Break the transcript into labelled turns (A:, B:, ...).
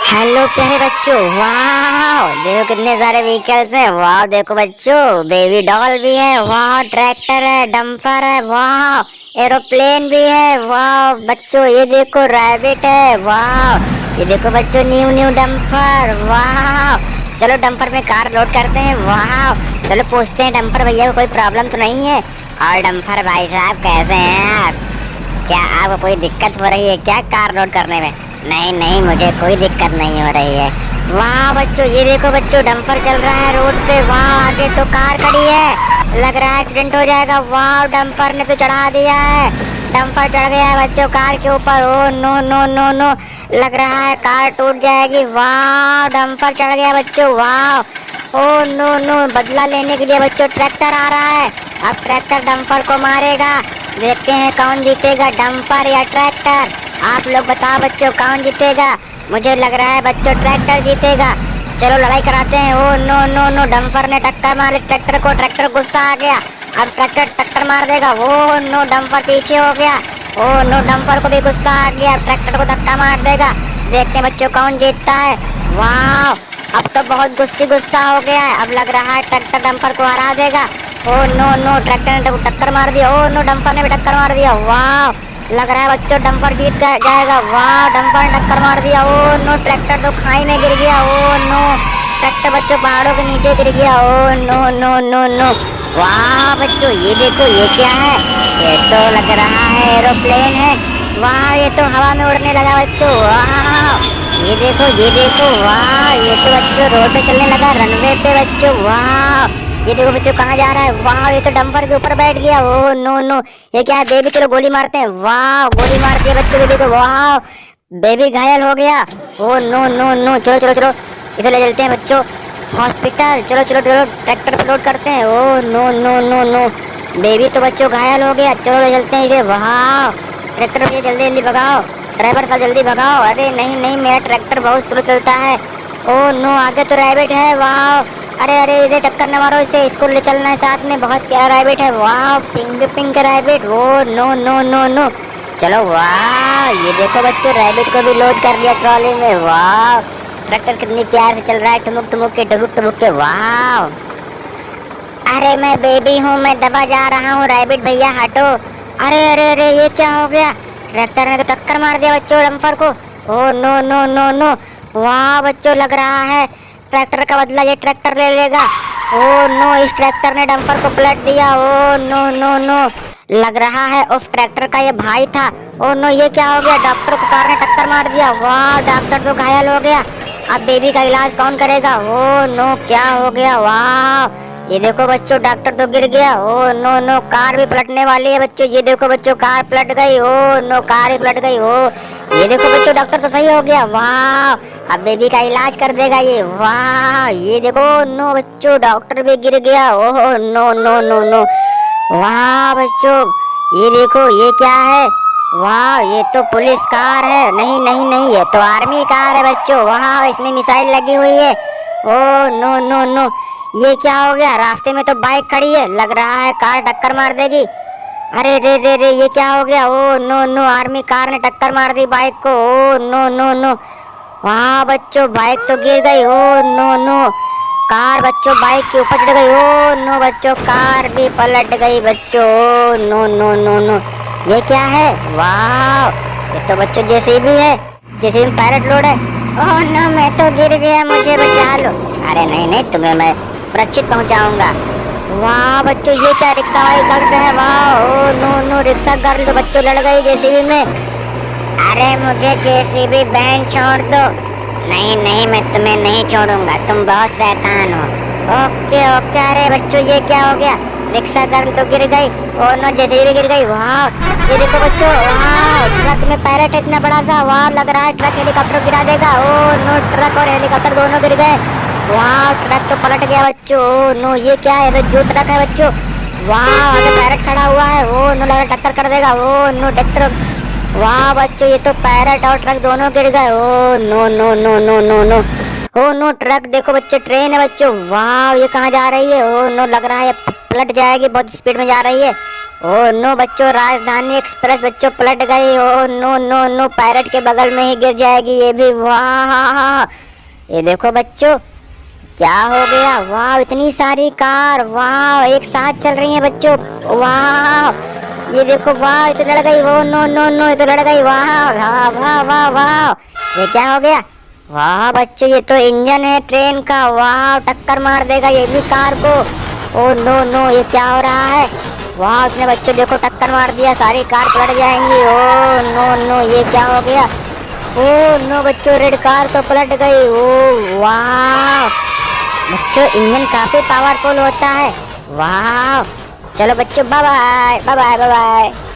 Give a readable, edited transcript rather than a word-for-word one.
A: Hello प्यारे बच्चों, वाह देखो कितने सारे व्हीकल्स हैं। वाह देखो बच्चों, बेबी डॉल भी है, वाह ट्रैक्टर है, डंपर है, वाह एरोप्लेन भी है। वाह बच्चों ये देखो रैबिट है। वाह ये देखो बच्चों न्यू न्यू डंपर। वाह चलो डंपर में कार लोड करते हैं। वाह चलो पूछते हैं डंपर भैया को कोई प्रॉब्लम तो नहीं है। और डंपर भाई साहब कैसे हैं आप? क्या आपको कोई दिक्कत हो रही है क्या कार लोड करने में? नहीं नहीं, मुझे कोई दिक्कत नहीं हो रही है। वाह बच्चों ये देखो बच्चों, डंपर चल रहा है रोड पे। वाह आगे तो कार खड़ी है, लग रहा है एक्सीडेंट हो जाएगा। वाह डंपर ने तो चढ़ा दिया है, डंपर चढ़ गया है बच्चों कार के ऊपर। Oh no no no no, लग रहा है कार टूट जाएगी। वाह डंपर चढ़ गया बच्चों। वाह ओ नो नो, बदला लेने के लिए बच्चों ट्रैक्टर आ रहा है। अब ट्रैक्टर डंपर को मारेगा। देखते हैं कौन जीतेगा, डंपर या ट्रैक्टर। आप लोग बताओ बच्चों कौन जीतेगा? मुझे लग रहा है बच्चों ट्रैक्टर जीतेगा। चलो लड़ाई कराते हैं। Oh no no no, dumper ने टक्कर मारी ट्रैक्टर को, ट्रैक्टर गुस्सा आ गया। अब ट्रैक्टर टक्कर मार देगा। ओ नो, डंपर पीछे हो गया। ओ नो, डंपर को भी गुस्सा आ गया, ट्रैक्टर को धक्का मार देगा। देखते हैं बच्चों कौन जीतता है। वाह अब तो बहुत गुस्सा हो गया है। अब लग रहा है ट्रैक्टर डंपर को हरा देगा। ओ नो नो, ट्रैक्टर ने टक्कर मार दिया। ओ नो, डंपर ने भी टक्कर मार दिया। वाह लग रहा है बच्चों डंपर जीत जाएगा। वाह डंपर ने टक्कर मार दिया। ओ नो, ट्रैक्टर तो खाई में गिर गया। ओ नो, ट्रैक्टर बच्चों पहाड़ों के नीचे गिर गया। Oh no no no no. वाह बच्चों ये देखो, ये क्या है? ये तो लग रहा है एरोप्लेन है। वाह ये तो हवा में उड़ने लगा बच्चों। वाह ये देखो ये देखो, वाह ये तो बच्चों रोड पे चलने लगा, रनवे पे बच्चों। वाह ये देखो बच्चों कहाँ जा रहा है? वाह ये तो डंपर के ऊपर बैठ गया। ओ नो नो, ये क्या है? बेबी चलो गोली मारते हैं। वाह गोली मार दिया बच्चों बेबी को। वाह बेबी घायल हो गया। ओ नो नो नो, चलो चलो चलो इधर ले चलते हैं बच्चों हॉस्पिटल। चलो चलो चलो ट्रैक्टर पे लोड करते हैं। Oh no no no no, baby तो बच्चों घायल हो गया। चलो ले चलते हैं इधर। वाह ट्रैक्टर भैया जल्दी जल्दी भगाओ, ड्राइवर साहब जल्दी भगाओ। अरे नहीं नहीं, मेरा ट्रैक्टर बहुत स्लो चलता है। ओ नो, आगे तो रैबिट है। वाह अरे अरे, इधर टक्कर न मारो, इसे स्कूल ले चलना है साथ में। बहुत प्यारा रैबिट है। वाह pink pink rabbit. Oh no no no no, चलो वाह ये देखो बच्चों, रैबिट को भी लोड कर लिया ट्रॉली में। वाह ट्रैक्टर कितनी प्यार से चल रहा है, ठुमुक ठुमुक के ठुमुक ठुमुक के। वाह अरे मैं बेबी हूँ, मैं दबा जा रहा हूँ, रैबिट भैया हटो। अरे अरे अरे, ये क्या हो गया? ट्रैक्टर ने तो टक्कर मार दिया बच्चों डंपर को। Oh no no no no, वाह बच्चों लग रहा है ट्रैक्टर का बदला ये ट्रैक्टर ले लेगा। ओ नो, इस ट्रैक्टर ने डंपर को पलट दिया। ओ नो नो नो, लग रहा है उस ट्रैक्टर का ये भाई था। ओ नो, ये क्या हो गया? डॉक्टर को कार ने टक्कर मार दिया। वाह डॉक्टर तो घायल हो गया। अब बेबी का इलाज कौन करेगा? ओ नो, क्या हो गया? वाह ये देखो बच्चों, डॉक्टर तो गिर गया। ओ नो नो, कार भी पलटने वाली है बच्चों। ये देखो बच्चों, कार पलट गई। ओ नो, कार ही पलट गई। ओ ये देखो बच्चों, डॉक्टर तो सही हो गया। वाह अब बेबी का इलाज कर देगा ये। वाह ये देखो नो बच्चों, डॉक्टर भी गिर गया। Oh no no no no, वाह बच्चों ये देखो, ये क्या है? वाह ये तो पुलिस कार है। नहीं नहीं नहीं, ये तो आर्मी कार है बच्चों। वाह इसमें मिसाइल लगी हुई है। ओ नो नो नो, ये क्या हो गया? रास्ते में तो बाइक खड़ी है, लग रहा है कार टक्कर मार देगी। अरे रे रे रे, ये क्या हो गया? Oh no no, army car ने टक्कर मार दी बाइक को। ओ नो नो नो, वाह बच्चों बाइक तो गिर गई। ओ नो नो, कार बच्चों बाइक के ऊपर चढ़ गई। ओ नो बच्चों, कार भी पलट गई बच्चों। Oh no no no no, ये क्या है? वाह ये तो बच्चों जेसीबी है, जेसीबी में पायलट लोड है। ओह नो, मैं तो गिर गया, मुझे बचा लो। अरे नहीं नहीं, तुम्हें मैं सुरक्षित पहुंचाऊंगा। वाह बच्चों, ये क्या रिक्शा वाली गर्ल है? वाह oh no no, rickshaw girl तो बच्चों लड़ गई जेसीबी में। अरे मुझे जेसीबी बैंड छोड़ दो। नहीं नहीं, मैं तुम्हें नहीं छोड़ूंगा, तुम बहुत शैतान हो। Okay okay. अरे बच्चों ये क्या हो गया? रिक्शा गर्ल तो गिर गई। ओ नो, जेसीबी गिर गई। वाह ये देखो बच्चों, वाह ट्रक में पैरेट है इतना बड़ा सा। वाह लग रहा है ट्रक हेलीकॉप्टर गिरा देगा। ओ नो, ट्रक और हेलीकॉप्टर दोनों गिर गए। वाह ट्रक तो पलट गया बच्चों। ओ नो, ये क्या है? तो जो ट्रक है बच्चों। वाह आगे पैरेट खड़ा हुआ है। ओ नो, लग रहा टक्कर कर देगा। ओ नो ट्रैक्टर, वाह बच्चों ये तो पैरेट और ट्रक दोनों गिर गए। Oh no no no no no no, oh no truck देखो बच्चों, ट्रेन है बच्चों। वाह ये कहाँ जा रही है? ओ नो, लग रहा है पलट जाएगी, बहुत स्पीड में जा रही है। ओ नो बच्चों, राजधानी एक्सप्रेस बच्चों पलट गई। Oh no no no, pilot के बगल में ही गिर जाएगी ये भी। वाह, ये देखो बच्चों क्या हो गया। वाह, इतनी सारी कार, वाह एक साथ चल रही हैं बच्चों। वाह ये देखो, वाह ये तो लड़ गई। वो नो नो नो, ये तो लड़ गई। वाह वाह वाह वाह वाह, ये क्या हो गया। वाह बच्चों, ये तो इंजन है ट्रेन का। वाह, टक्कर मार देगा ये भी कार को। ओ नो नो, ये क्या हो रहा है। वाह, उसने बच्चों देखो टक्कर मार दिया, सारी कार पलट जाएंगी। ओ नो नो, ये क्या हो गया। ओ नो बच्चों, रेड कार तो पलट गई। ओ वाह बच्चों, इंजन काफी पावरफुल होता है। वाह, चलो बच्चों, bye bye bye bye bye bye.